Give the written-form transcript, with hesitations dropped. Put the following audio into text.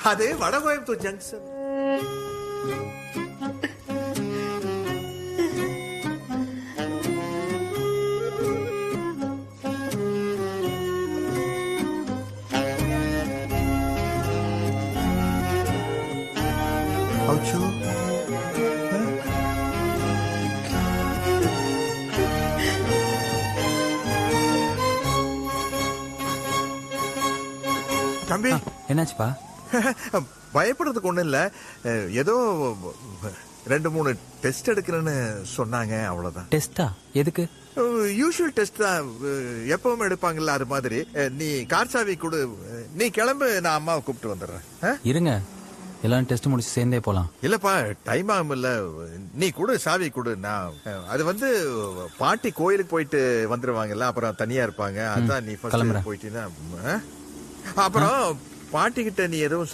அது வடகோயம்புத்தூர் ஜங்ஷன். அச்சோ, தம்பி என்னாச்சுப்பா? பயப்படுறதுக்கு ஒண்ணும் இல்ல. ஏதோ 2-3 டெஸ்ட் எடுக்கிறேன்னு சொன்னாங்க, அவ்வளவுதான். டெஸ்டா? எதுக்கு? யூஷுவல் டெஸ்ட் தான், எப்பவும் எடுப்பாங்கல்ல, அது மாதிரி. நீ கார் சாவி கொடு, நீ கிளம்பு, நான் அம்மாவை கூப்பிட்டு வந்துடுறேன். இருங்க, எல்லாம் டெஸ்ட் முடிச்சு சேர்ந்தே போலாம். இல்லப்பா, டைம் ஆகும் இல்ல, நீ கொடு, சாவி கொடு. நான் அது வந்து பாட்டி கோயிலுக்கு போயிட்டு வந்துருவாங்கல்ல, அப்புறம் தனியா இருப்பாங்க. அதான் நீ கிளம்புறேன். போயிட்டீங்கன்னா, அப்புறம் பாட்டி கிட்ட நீ எதுவும்